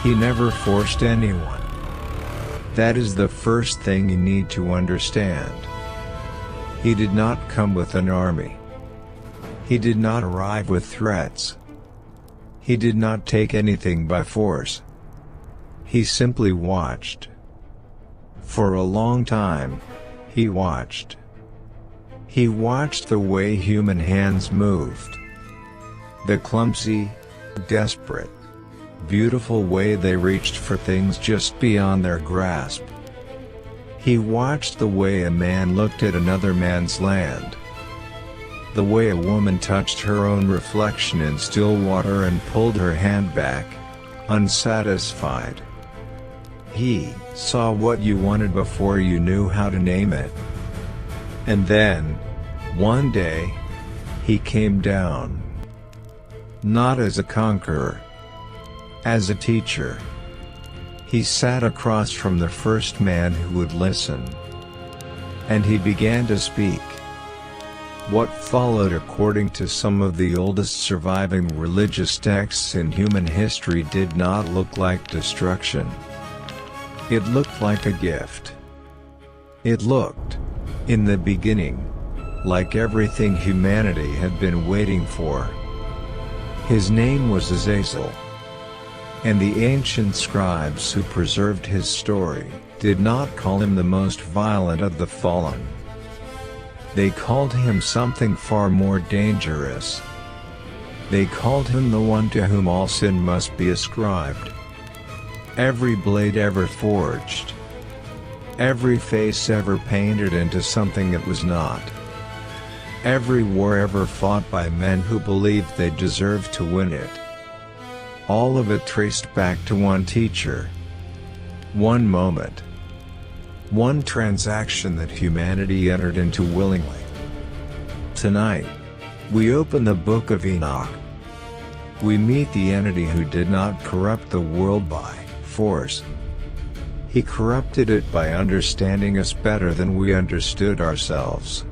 He never forced anyone. That is the first thing you need to understand. He did not come with an army. He did not arrive with threats. He did not take anything by force. He simply watched. For a long time, he watched. He watched the way human hands moved. The clumsy, desperate, beautiful way they reached for things just beyond their grasp. He watched the way a man looked at another man's land. The way a woman touched her own reflection in still water and pulled her hand back, unsatisfied. He saw what you wanted before you knew how to name it. And then, one day, he came down. Not as a conqueror. As a teacher. He sat across from the first man who would listen. And he began to speak. What followed, according to some of the oldest surviving religious texts in human history, did not look like destruction. It looked like a gift. It looked, in the beginning, like everything humanity had been waiting for. His name was Azazel. And the ancient scribes who preserved his story did not call him the most violent of the fallen. They called him something far more dangerous. They called him the one to whom all sin must be ascribed. Every blade ever forged. Every face ever painted into something it was not. Every war ever fought by men who believed they deserved to win it. All of it traced back to one teacher. One moment. One transaction that humanity entered into willingly. Tonight, we open the book of Enoch. We meet the entity who did not corrupt the world by force. He corrupted it by understanding us better than we understood ourselves.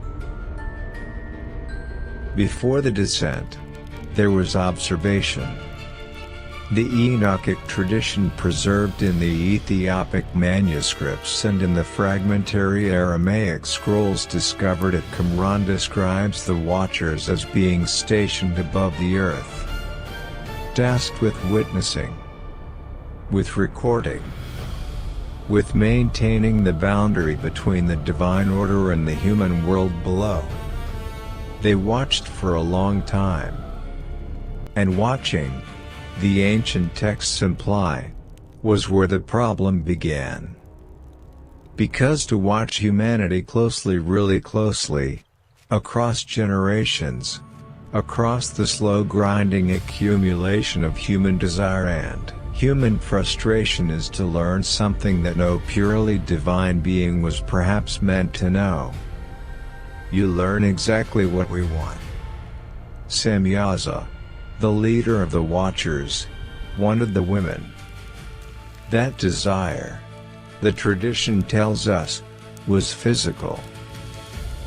Before the descent, there was observation. The Enochic tradition preserved in the Ethiopic manuscripts and in the fragmentary Aramaic scrolls discovered at Qumran describes the watchers as being stationed above the earth, tasked with witnessing, with recording, with maintaining the boundary between the divine order and the human world below. They watched for a long time. And watching, the ancient texts imply, was where the problem began. Because to watch humanity closely, really closely, across generations, across the slow grinding accumulation of human desire and human frustration, is to learn something that no purely divine being was perhaps meant to know. You learn exactly what we want. Samyaza, the leader of the Watchers, wanted the women. That desire, the tradition tells us, was physical,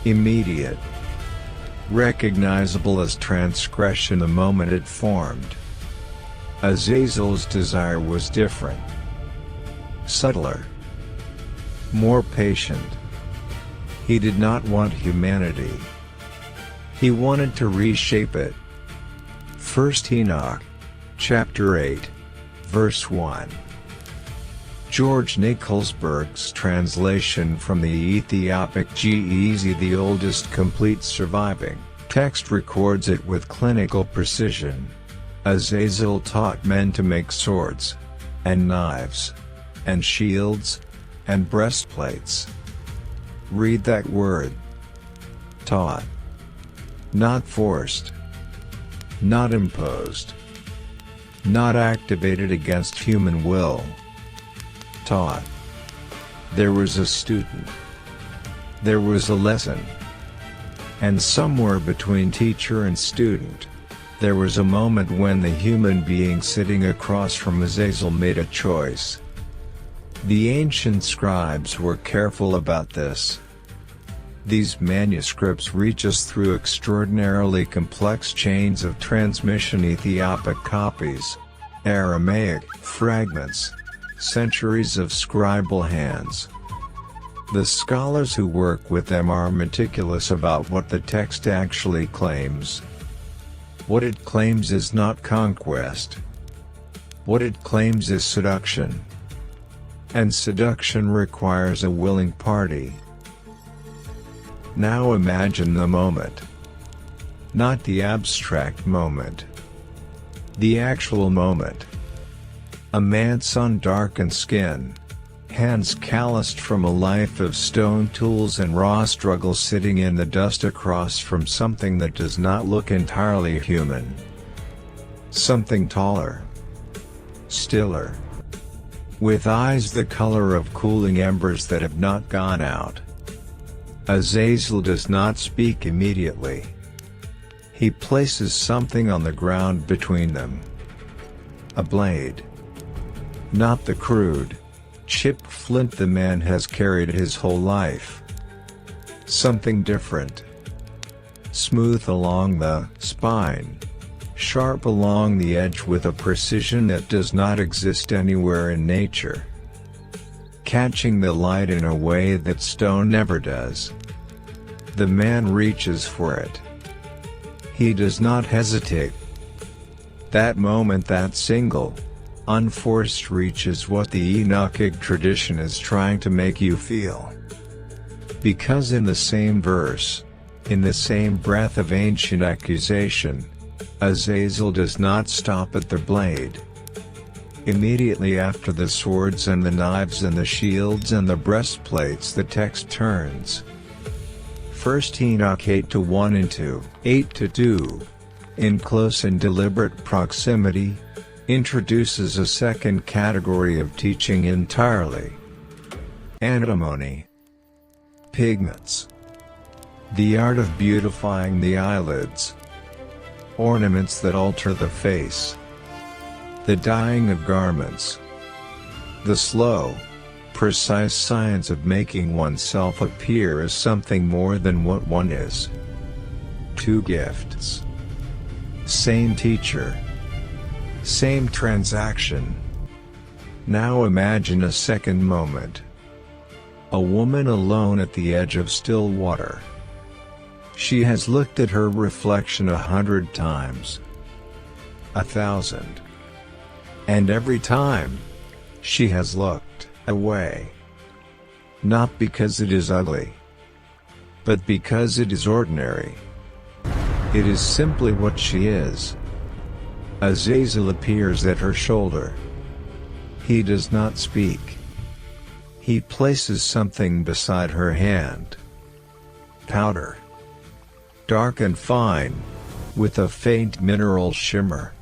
immediate, recognizable as transgression the moment it formed. Azazel's desire was different, subtler, more patient. He did not want humanity. He wanted to reshape it. 1 Enoch, chapter 8, verse 1. George Nicholsberg's translation from the Ethiopic Ge'ez, the oldest complete surviving text, records it with clinical precision. Azazel taught men to make swords, and knives, and shields, and breastplates. Read that word. Taught. Not forced. Not imposed. Not activated against human will. Taught. There was a student. There was a lesson. And somewhere between teacher and student, there was a moment when the human being sitting across from Azazel made a choice. The ancient scribes were careful about this. These manuscripts reach us through extraordinarily complex chains of transmission, Ethiopic copies, Aramaic fragments, centuries of scribal hands. The scholars who work with them are meticulous about what the text actually claims. What it claims is not conquest. What it claims is seduction. And seduction requires a willing party. Now imagine the moment. Not the abstract moment. The actual moment. A man's sun-darkened skin, hands calloused from a life of stone tools and raw struggle, sitting in the dust across from something that does not look entirely human. Something taller. Stiller. With eyes the color of cooling embers that have not gone out. Azazel does not speak immediately. He places something on the ground between them. A blade. Not the crude, chipped flint the man has carried his whole life. Something different. Smooth along the spine. Sharp along the edge with a precision that does not exist anywhere in nature. Catching the light in a way that stone never does. The man reaches for it. He does not hesitate. That moment, that single, unforced reach is what the Enochic tradition is trying to make you feel. Because in the same verse, in the same breath of ancient accusation, Azazel does not stop at the blade. Immediately after the swords and the knives and the shields and the breastplates, the text turns. 1 Enoch 8:1 into 8:2, in close and deliberate proximity, introduces a second category of teaching entirely. Antimony. Pigments. The art of beautifying the eyelids. Ornaments that alter the face. The dyeing of garments. The slow, precise science of making oneself appear as something more than what one is. Two gifts. Same teacher. Same transaction. Now imagine a second moment. A woman alone at the edge of still water. She has looked at her reflection 100 times. 1,000. And every time, she has looked away. Not because it is ugly, but because it is ordinary. It is simply what she is. Azazel appears at her shoulder. He does not speak. He places something beside her hand. Powder. Dark and fine, with a faint mineral shimmer.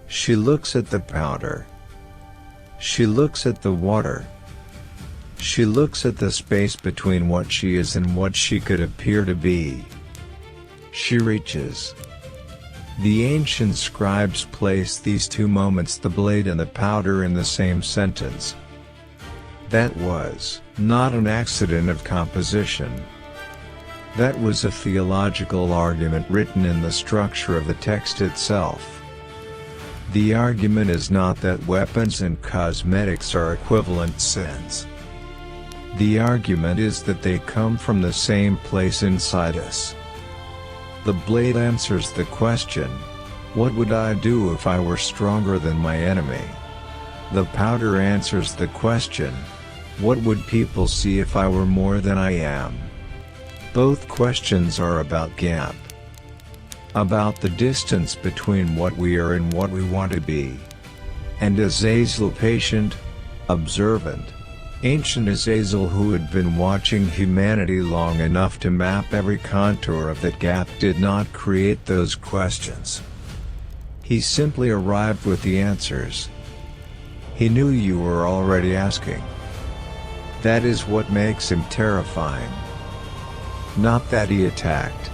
She looks at the powder. She looks at the water. She looks at the space between what she is and what she could appear to be. She reaches. The ancient scribes place these two moments, the blade and the powder, in the same sentence. That was not an accident of composition. That was a theological argument written in the structure of the text itself. The argument is not that weapons and cosmetics are equivalent sins. The argument is that they come from the same place inside us. The blade answers the question, what would I do if I were stronger than my enemy? The powder answers the question, what would people see if I were more than I am? Both questions are about gap. About the distance between what we are and what we want to be. And Azazel, patient, observant, ancient Azazel, who had been watching humanity long enough to map every contour of that gap, did not create those questions. He simply arrived with the answers. He knew you were already asking. That is what makes him terrifying. Not that he attacked,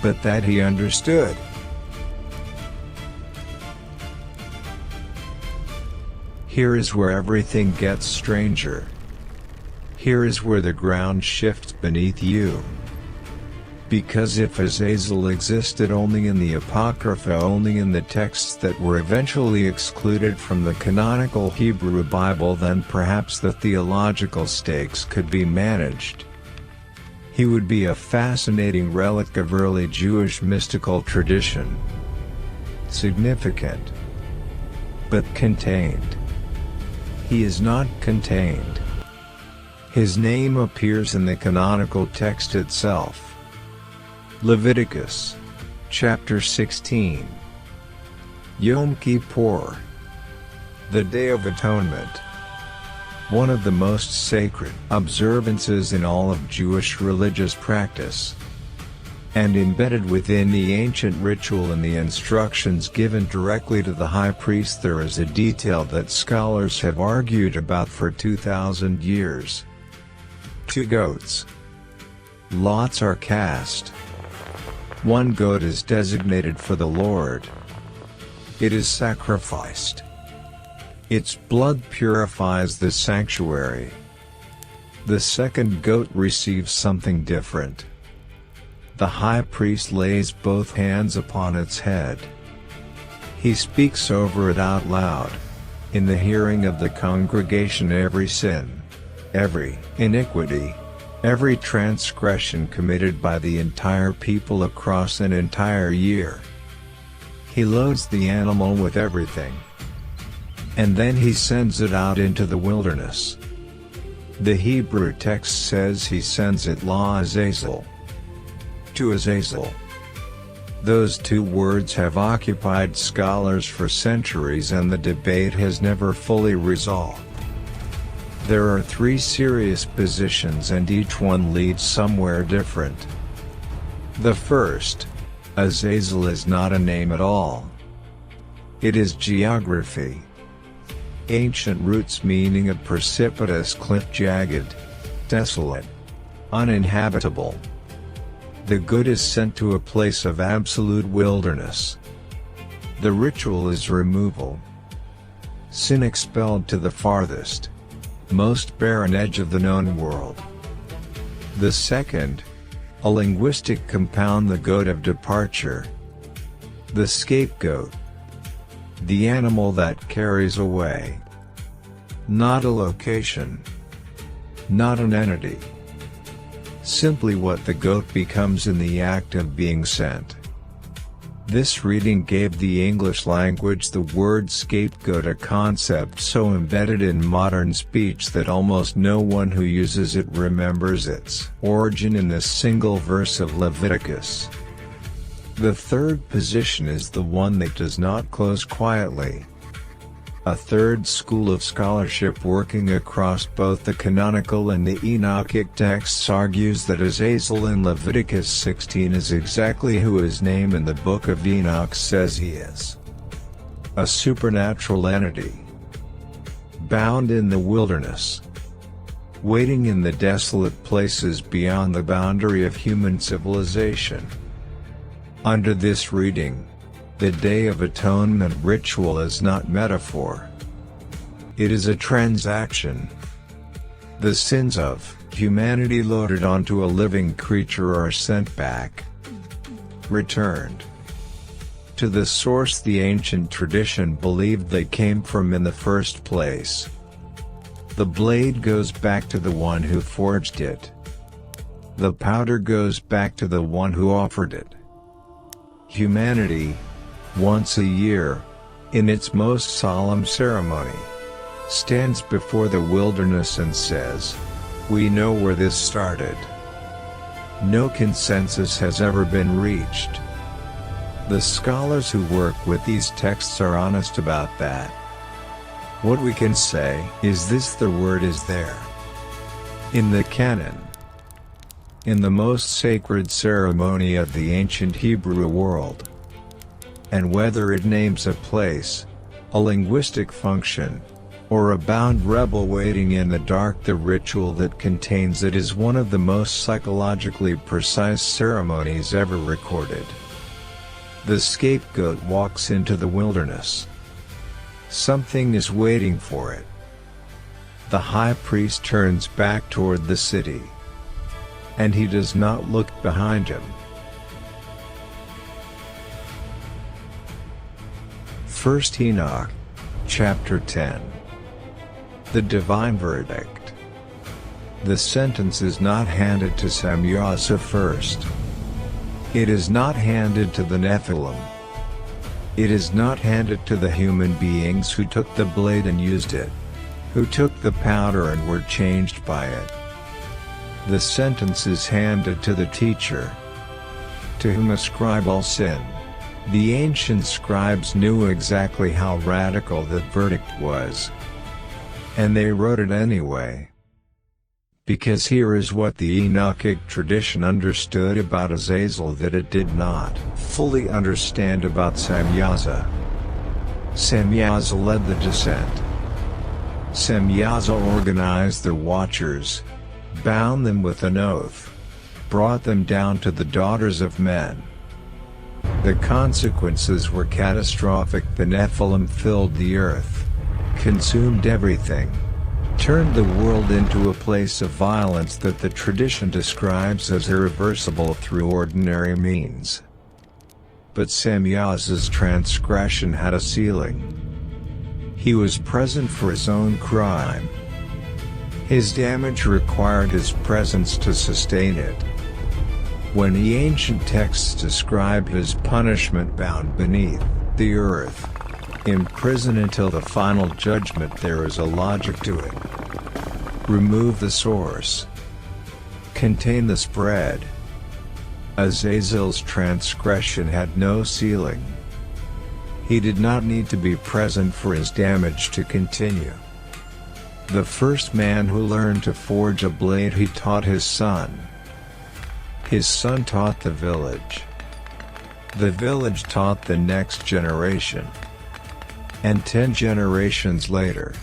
but that he understood. Here is where everything gets stranger. Here is where the ground shifts beneath you. Because if Azazel existed only in the Apocrypha, only in the texts that were eventually excluded from the canonical Hebrew Bible, then perhaps the theological stakes could be managed. He would be a fascinating relic of early Jewish mystical tradition. Significant, but contained. He is not contained. His name appears in the canonical text itself. Leviticus, chapter 16. Yom Kippur, the Day of Atonement. One of the most sacred observances in all of Jewish religious practice. And embedded within the ancient ritual and the instructions given directly to the high priest, there is a detail that scholars have argued about for 2,000 years. 2 goats. Lots are cast. 1 goat is designated for the Lord. It is sacrificed. Its blood purifies the sanctuary. The second goat receives something different. The high priest lays both hands upon its head. He speaks over it out loud, in the hearing of the congregation, every sin, every iniquity, every transgression committed by the entire people across an entire year. He loads the animal with everything. And then he sends it out into the wilderness. The Hebrew text says he sends it la-Azazel. To Azazel. Those 2 words have occupied scholars for centuries, and the debate has never fully resolved. There are 3 serious positions, and each one leads somewhere different. The first, Azazel is not a name at all. It is geography. Ancient roots meaning a precipitous cliff, jagged, desolate, uninhabitable. The good is sent to a place of absolute wilderness. The ritual is removal. Sin expelled to the farthest, most barren edge of the known world. The second, a linguistic compound, the goat of departure. The scapegoat. The animal that carries away. Not a location. Not an entity. Simply what the goat becomes in the act of being sent. This reading gave the English language the word scapegoat, a concept so embedded in modern speech that almost no one who uses it remembers its origin in this single verse of Leviticus. The third position is the one that does not close quietly. A third school of scholarship working across both the canonical and the Enochic texts argues that Azazel in Leviticus 16 is exactly who his name in the book of Enoch says he is. A supernatural entity. Bound in the wilderness. Waiting in the desolate places beyond the boundary of human civilization. Under this reading, the Day of Atonement ritual is not metaphor. It is a transaction. The sins of humanity loaded onto a living creature are sent back, returned to the source the ancient tradition believed they came from in the first place. The blade goes back to the one who forged it. The powder goes back to the one who offered it. Humanity, once a year, in its most solemn ceremony, stands before the wilderness and says, "We know where this started." No consensus has ever been reached. The scholars who work with these texts are honest about that. What we can say is this: the word is there. In the canon. In the most sacred ceremony of the ancient Hebrew world. And whether it names a place, a linguistic function, or a bound rebel waiting in the dark, the ritual that contains it is one of the most psychologically precise ceremonies ever recorded. The scapegoat walks into the wilderness. Something is waiting for it. The high priest turns back toward the city. and he does not look behind him. 1 Enoch, chapter 10. The divine verdict. The sentence is not handed to la-Azazel first. It is not handed to the Nephilim. It is not handed to the human beings who took the blade and used it, who took the powder and were changed by it. The sentence is handed to the teacher, to whom ascribe all sin. The ancient scribes knew exactly how radical the verdict was, and they wrote it anyway. Because here is what the Enochic tradition understood about Azazel that it did not fully understand about la-Azazel. La-Azazel led the descent. La-Azazel organized the watchers, bound them with an oath, brought them down to the daughters of men. The consequences were catastrophic. The Nephilim filled the earth, consumed everything, turned the world into a place of violence that the tradition describes as irreversible through ordinary means. But la-Azazel's transgression had a ceiling. He was present for his own crime. His damage required his presence to sustain it. When the ancient texts describe his punishment bound beneath the earth, in prison until the final judgment, there is a logic to it. Remove the source. Contain the spread. Azazel's transgression had no ceiling. He did not need to be present for his damage to continue. The first man who learned to forge a blade, he taught his son. His son taught the village. The village taught the next generation. And 10 generations later,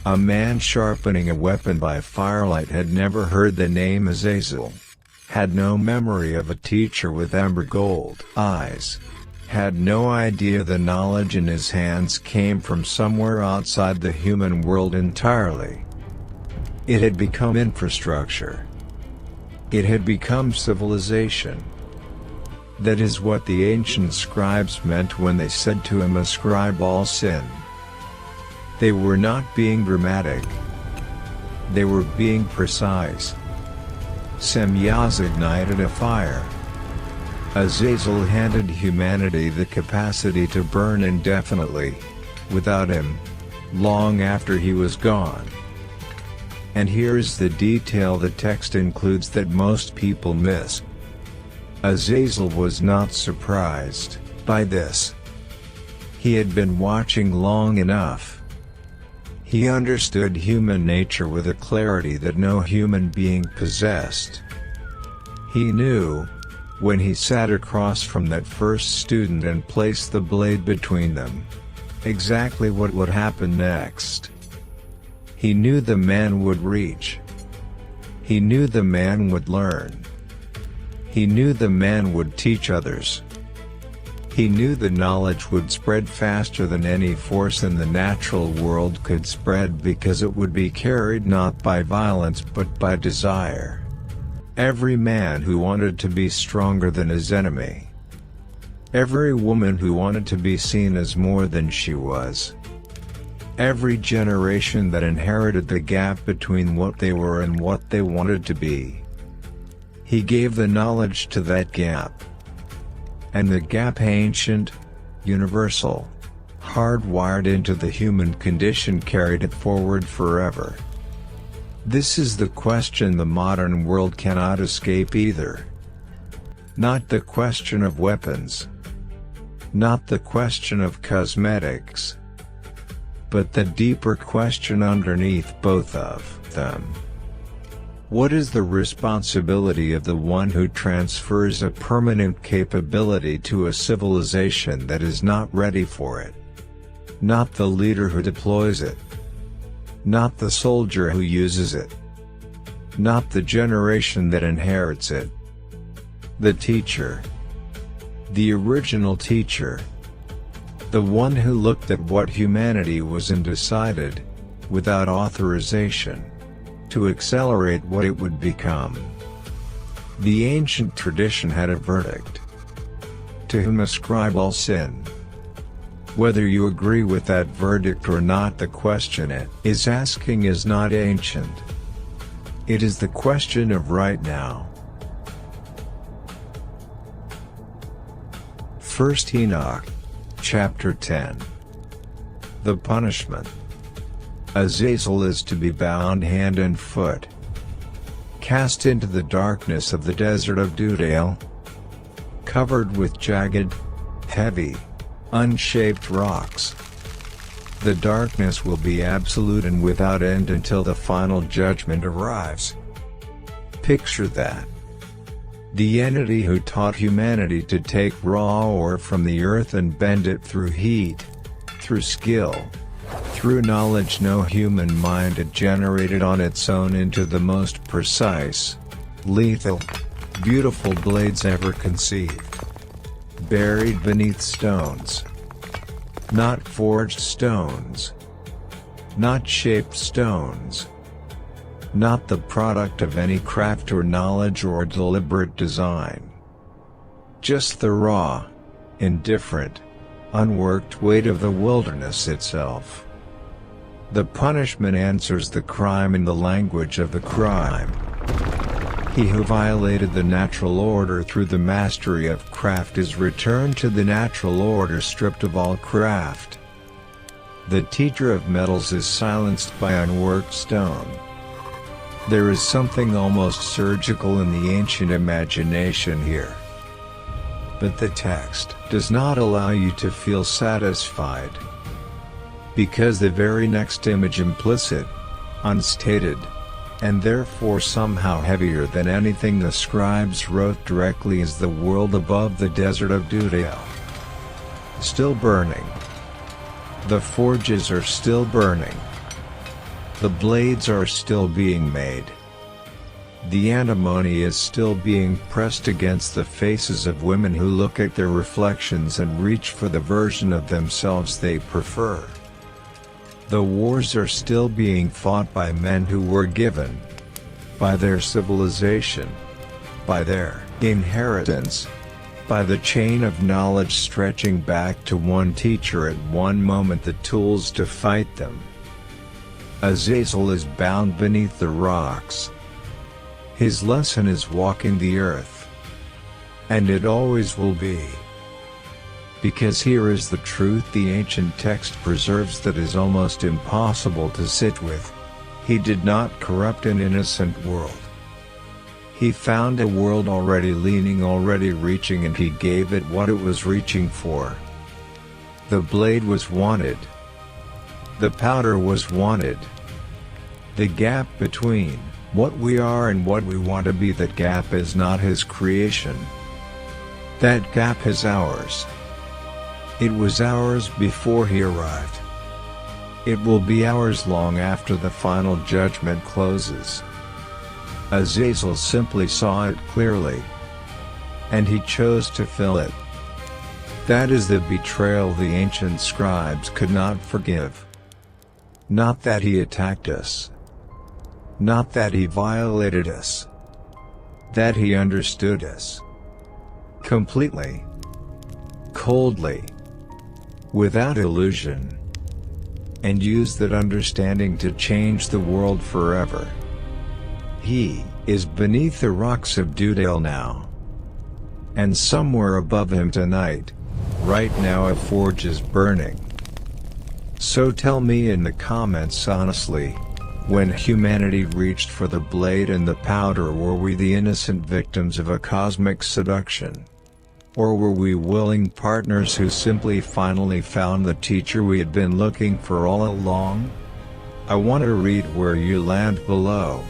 a man sharpening a weapon by firelight had never heard the name Azazel, had no memory of a teacher with amber gold eyes, had no idea the knowledge in his hands came from somewhere outside the human world entirely. It had become infrastructure. It had become civilization. That is what the ancient scribes meant when they said to him, ascribe all sin. They were not being dramatic. They were being precise. la-Azazel ignited a fire. Azazel handed humanity the capacity to burn indefinitely, without him, long after he was gone. And here's the detail the text includes that most people miss. Azazel was not surprised by this. He had been watching long enough. He understood human nature with a clarity that no human being possessed. He knew, when he sat across from that first student and placed the blade between them, exactly what would happen next. He knew the man would reach. He knew the man would learn. He knew the man would teach others. He knew the knowledge would spread faster than any force in the natural world could spread, because it would be carried not by violence but by desire. Every man who wanted to be stronger than his enemy. Every woman who wanted to be seen as more than she was. Every generation that inherited the gap between what they were and what they wanted to be. He gave the knowledge to that gap. And the gap, ancient, universal, hardwired into the human condition, carried it forward forever. This is the question the modern world cannot escape either. Not the question of weapons. Not the question of cosmetics. But the deeper question underneath both of them. What is the responsibility of the one who transfers a permanent capability to a civilization that is not ready for it? Not the leader who deploys it. Not the soldier who uses it. Not the generation that inherits it. The teacher. The original teacher. The one who looked at what humanity was and decided, without authorization, to accelerate what it would become. The ancient tradition had a verdict. To whom ascribe all sin? Whether you agree with that verdict or not, the question it is asking is not ancient. It is the question of right now. 1 Enoch, chapter 10. The punishment. Azazel is to be bound hand and foot, cast into the darkness of the desert of Dudael, covered with jagged, heavy, unshaped rocks. The darkness will be absolute and without end until the final judgment arrives. Picture that. The entity who taught humanity to take raw ore from the earth and bend it through heat, through skill, through knowledge no human mind had generated on its own into the most precise, lethal, beautiful blades ever conceived. Buried beneath stones. Not forged stones. Not shaped stones. Not the product of any craft or knowledge or deliberate design. Just the raw, indifferent, unworked weight of the wilderness itself. The punishment answers the crime in the language of the crime. He who violated the natural order through the mastery of craft is returned to the natural order stripped of all craft. The teacher of metals is silenced by unworked stone. There is something almost surgical in the ancient imagination here. But the text does not allow you to feel satisfied. Because the very next image implicit, unstated, and therefore somehow heavier than anything the scribes wrote directly is the world above the desert of Dudael. Still burning. The forges are still burning. The blades are still being made. The antimony is still being pressed against the faces of women who look at their reflections and reach for the version of themselves they prefer. The wars are still being fought by men who were given, by their civilization, by their inheritance, by the chain of knowledge stretching back to one teacher at one moment, the tools to fight them. Azazel is bound beneath the rocks. His lesson is walking the earth. And it always will be. Because here is the truth the ancient text preserves that is almost impossible to sit with. He did not corrupt an innocent world. He found a world already leaning, already reaching, and he gave it what it was reaching for. The blade was wanted. The powder was wanted. The gap between what we are and what we want to be, that gap is not his creation. That gap is ours. It was ours before he arrived. It will be ours long after the final judgment closes. Azazel simply saw it clearly. And he chose to fill it. That is the betrayal the ancient scribes could not forgive. Not that he attacked us. Not that he violated us. That he understood us. Completely. Coldly. Without illusion. And used that understanding to change the world forever. He is beneath the rocks of Dudael now. And somewhere above him tonight, right now, a forge is burning. So tell me in the comments honestly, when humanity reached for the blade and the powder, were we the innocent victims of a cosmic seduction? Or were we willing partners who simply finally found the teacher we had been looking for all along? I want to read where you land below.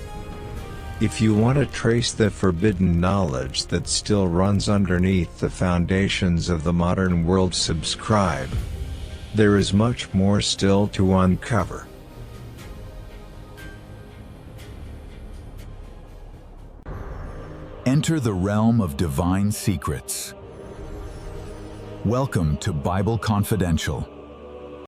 If you want to trace the forbidden knowledge that still runs underneath the foundations of the modern world, subscribe. There is much more still to uncover. Enter the realm of divine secrets. Welcome to Bible Confidential.